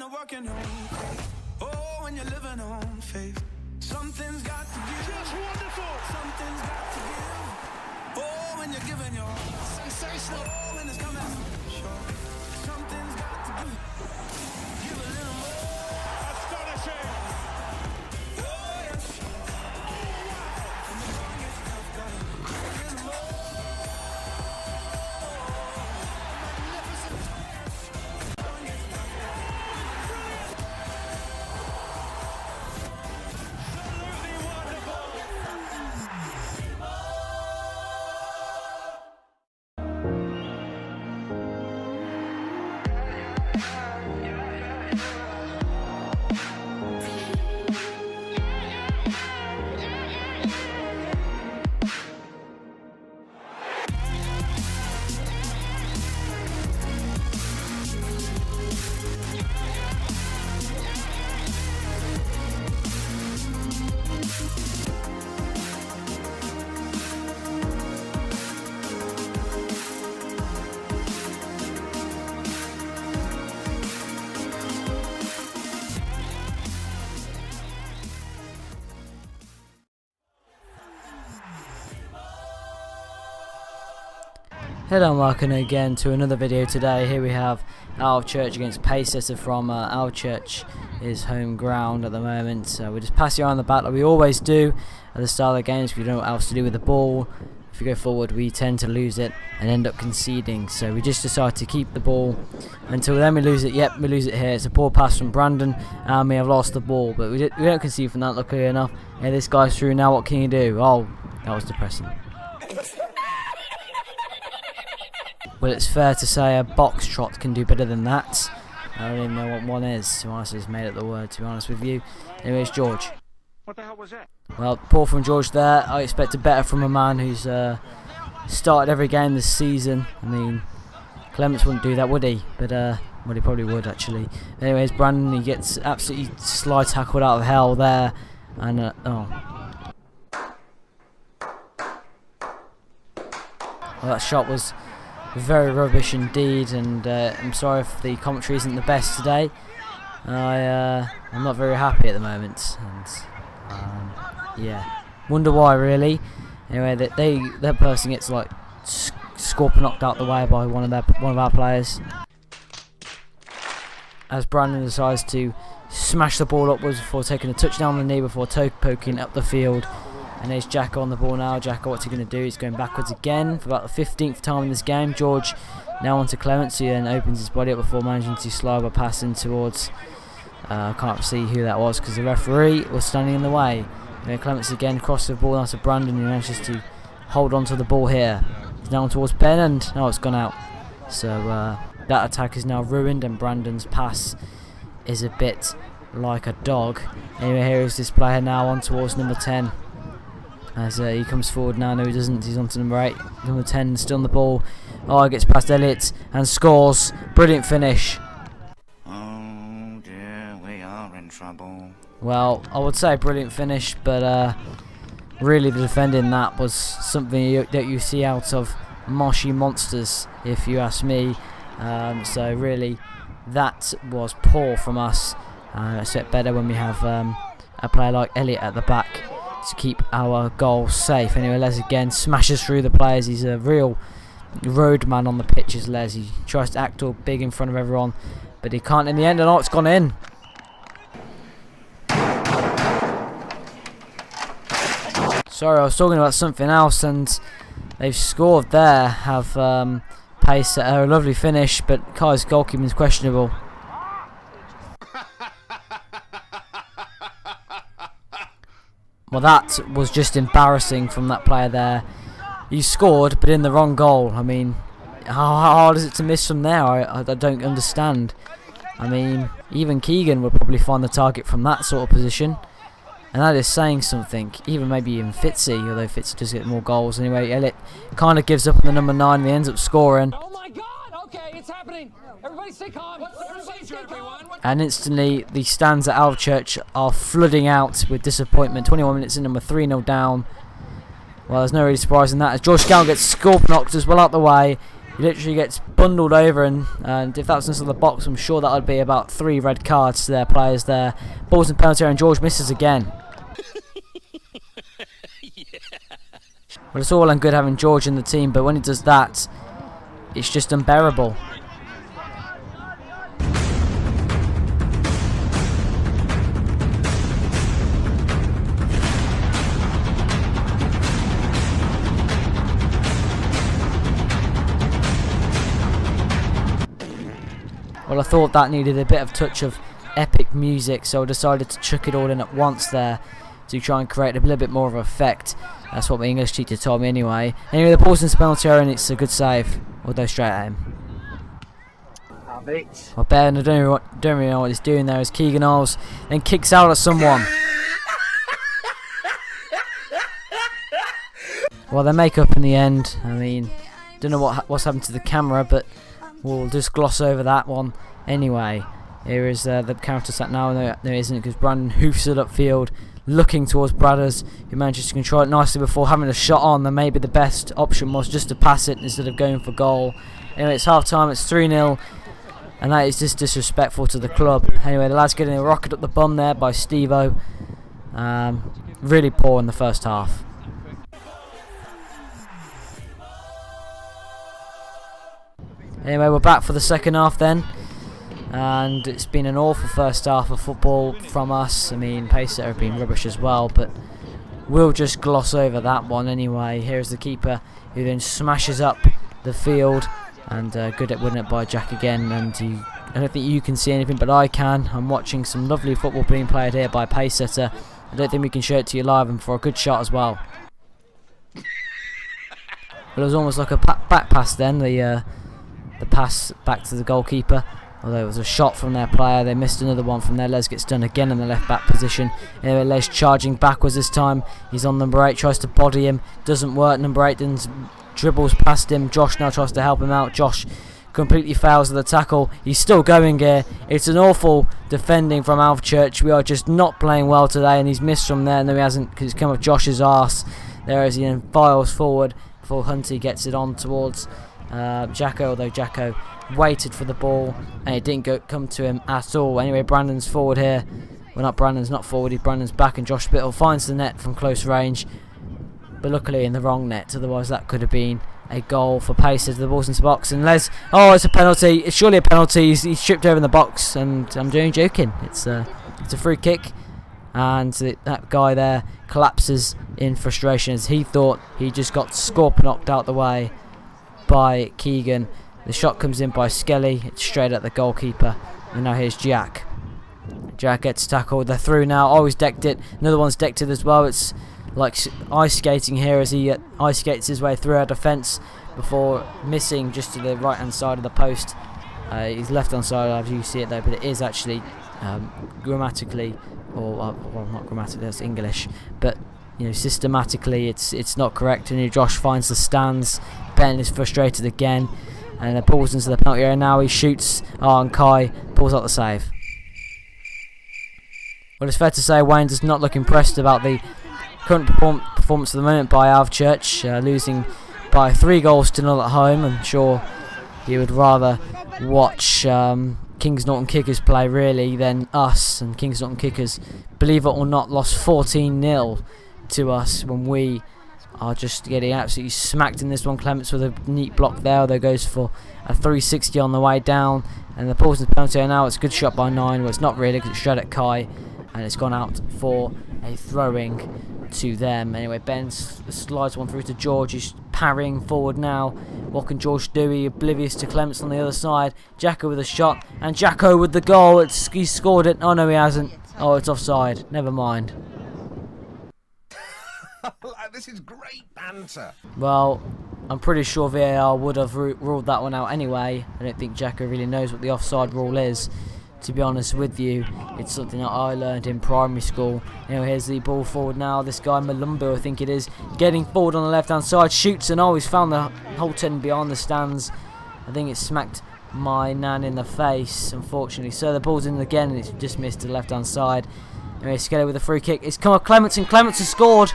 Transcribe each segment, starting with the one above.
you're working on faith. Oh, when you're living on faith. Something's got to give. Just wonderful. Something's got to give. Oh, when you're giving your sensational. Oh, when it's coming. Sure. Something's got to give. Give a little more. Astonishing. Oh, yes. And the song is tough, gotta give more. Magnificent. Song is tough, Hello and welcome again to another video. Today here we have Alvechurch against Pacesetter from Alvechurch is home ground at the moment. We just pass you around the back like we always do at the start of the games. We don't know what else to do with the ball. If we go forward we tend to lose it and end up conceding, so we just decide to keep the ball until then we lose it. Yep, we lose it here. It's a poor pass from Brandon and we have lost the ball, but we don't concede from that, luckily enough. Hey, this guy's through now. What can you do? Oh, that was depressing. Well, it's fair to say a box trot can do better than that. I don't even know what one is, to be honest. I just made up the word, to be honest with you. Anyways, George. What the hell was that? Well, poor from George there. I expected better from a man who's started every game this season. I mean, Clements wouldn't do that, would he? But, well, he probably would, actually. Anyways, Brandon, he gets absolutely slide tackled out of hell there. And, oh. Well, that shot was very rubbish indeed, and I'm sorry if the commentary isn't the best today. I'm not very happy at the moment, and yeah, wonder why really. Anyway, that person gets like scorpion knocked out the way by one of our players, as Brandon decides to smash the ball upwards before taking a touchdown on the knee before toe poking up the field. And there's Jacko on the ball now. Jacko, what's he going to do? He's going backwards again for about the 15th time in this game. George now onto Clemency and opens his body up before managing to slide by passing towards... I can't see who that was because the referee was standing in the way. Clemency again crosses the ball out to Brandon, who manages to hold on to the ball here. He's down towards Ben and... oh, it's gone out. So that attack is now ruined and Brandon's pass is a bit like a dog. Anyway, here is this player now on towards number 10. As he comes forward now. No, he doesn't. He's on to number 8. Number 10 still on the ball. Oh, he gets past Elliott and scores. Brilliant finish. Oh dear, we are in trouble. Well, I would say brilliant finish, but really the defending that was something that you see out of Moshi monsters, if you ask me. So really, that was poor from us. It's a bit better when we have a player like Elliott at the back to keep our goals safe. Anyway, Les again smashes through the players. He's a real roadman on the pitch, is Les. He tries to act all big in front of everyone, but he can't in the end, and oh, it's gone in. Sorry, I was talking about something else, and they've scored there. Have Pacesetter, a lovely finish, but Kai's goalkeeping is questionable. Well, that was just embarrassing from that player there. He scored, but in the wrong goal. I mean, how hard is it to miss from there? I don't understand. I mean, even Keegan would probably find the target from that sort of position. And that is saying something. Even maybe even Fitzy, although Fitzy does get more goals. Anyway, Elliott kind of gives up on the number 9 and he ends up scoring. Oh my God! Okay, it's happening. Everybody stay calm. Everybody stay calm. And instantly, the stands at Alvechurch are flooding out with disappointment. 21 minutes in, and we're 3-0 down. Well, there's no really surprise in that, as George Scowl gets scorp knocked as well out the way. He literally gets bundled over, and if that was inside the box, I'm sure that would be about 3 red cards to their players there. Balls and penalty area, and George misses again. Well, it's all well and good having George in the team, but when he does that, it's just unbearable. Well, I thought that needed a bit of touch of epic music, so I decided to chuck it all in at once there to try and create a little bit more of an effect. That's what my English teacher told me anyway. Anyway, the ball's in penalty area, and it's a good save. We'll go straight at him. Well, Ben, I don't really know what he's doing there. As Keegan Knowles then kicks out at someone. Well, they make up in the end. I mean, don't know what's happened to the camera, but we'll just gloss over that one anyway. Here is the counter-attack now. No, it isn't, because Brandon hoofs it upfield, looking towards Bradders, who manages to control it nicely before having a shot on. And maybe the best option was just to pass it instead of going for goal. Anyway, it's half-time, it's 3-0, and that is just disrespectful to the club. Anyway, the lads getting a rocket up the bum there by Steve-O. Really poor in the first half. Anyway, we're back for the second half then, and it's been an awful first half of football from us. I mean, Pacesetter have been rubbish as well, but we'll just gloss over that one anyway. Here's the keeper, who then smashes up the field, and good at winning it by Jack again. And I don't think you can see anything, but I can. I'm watching some lovely football being played here by Pacesetter. I don't think we can show it to you live, and for a good shot as well. But it was almost like a back pass then, the pass back to the goalkeeper. Although it was a shot from their player, they missed another one from there. Les gets done again in the left back position. Anyway, Les charging backwards this time. He's on number 8, tries to body him, doesn't work. Number 8 then dribbles past him. Josh now tries to help him out. Josh completely fails at the tackle. He's still going here. It's an awful defending from Alvechurch. We are just not playing well today, and he's missed from there. No, he hasn't, because it's come off Josh's arse there as he then files forward before Hunty gets it on towards Jacko, although Jacko waited for the ball and it didn't come to him at all. Anyway, Brandon's forward here. Well, not Brandon's not forward, Brandon's back, and Josh Spittle finds the net from close range, but luckily in the wrong net, otherwise that could have been a goal for Pacer. The ball's into the box, and Les, oh, it's a penalty. It's surely a penalty. He's tripped over in the box, and I'm joking. It's a free kick, and that guy there collapses in frustration as he thought he just got scorp knocked out the way by Keegan. The shot comes in by Skelly. It's straight at the goalkeeper, and now here's Jack. Jack gets tackled. They're through now. Oh, he's decked it. Another one's decked it as well. It's like ice skating here as he ice skates his way through our defence before missing just to the right hand side of the post. He's left hand side as you see it though, but it is actually grammatically, or well, not grammatically, that's English, but systematically it's not correct. And Josh finds the stands. Ben is frustrated again, and the ball's into the penalty area now. He shoots, and Kai pulls out the save. Well, it's fair to say Wayne does not look impressed about the current performance at the moment by Alvechurch, losing by 3-0 at home. I'm sure he would rather watch Kings Norton Kickers play really than us, and Kings Norton Kickers, believe it or not, lost 14-0 to us when we are just getting absolutely smacked in this one. Clements with a neat block there, although goes for a 360 on the way down, and the Paulson's penalty now. It's a good shot by 9, well, it's not really because it's straight at Kai, and it's gone out for a throwing to them. Anyway, Ben slides one through to George, who's parrying forward now. What can George do? He oblivious to Clements on the other side. Jacko with a shot, and Jacko with the goal. He's scored it. Oh no, he hasn't. Oh, it's offside. Never mind. This is great banter. Well, I'm pretty sure VAR would have ruled that one out anyway. I don't think Jacko really knows what the offside rule is, to be honest with you. It's something that I learned in primary school. Here's the ball forward now. This guy Malumbu, I think it is, getting forward on the left hand side, shoots, and he's found the whole 10 beyond the stands. I think it smacked my nan in the face, unfortunately. So the ball's in again, and it's just missed to the left hand side. Anyway, Skelly with a free kick. It's come up Clements, and Clements has scored.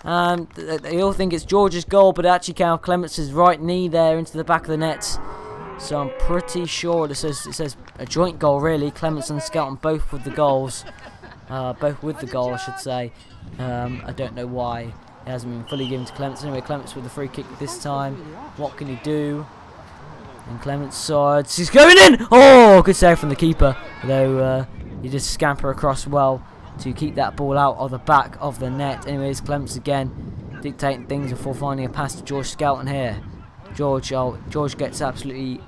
They all think it's George's goal, but actually Cal Clements' right knee there into the back of the net. So I'm pretty sure it says a joint goal really. Clements and Skelton both with the goals. Both with the goal, I should say. I don't know why it hasn't been fully given to Clements. Anyway, Clements with the free kick this time. What can he do? And Clements sides. He's going in! Oh, good save from the keeper. Though he just scamper across well to keep that ball out of the back of the net. Anyways, Clements again dictating things before finding a pass to George Skelton here. George gets absolutely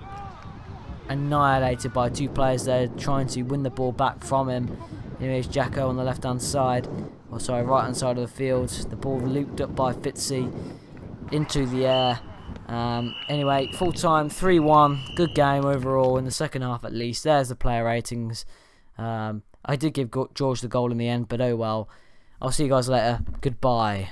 annihilated by two players there trying to win the ball back from him. Anyways, Jacko on the left hand side, or sorry, right hand side of the field. The ball looped up by Fitzy into the air. Anyway, full time 3-1. Good game overall in the second half at least. There's the player ratings. I did give George the goal in the end, but oh well. I'll see you guys later. Goodbye.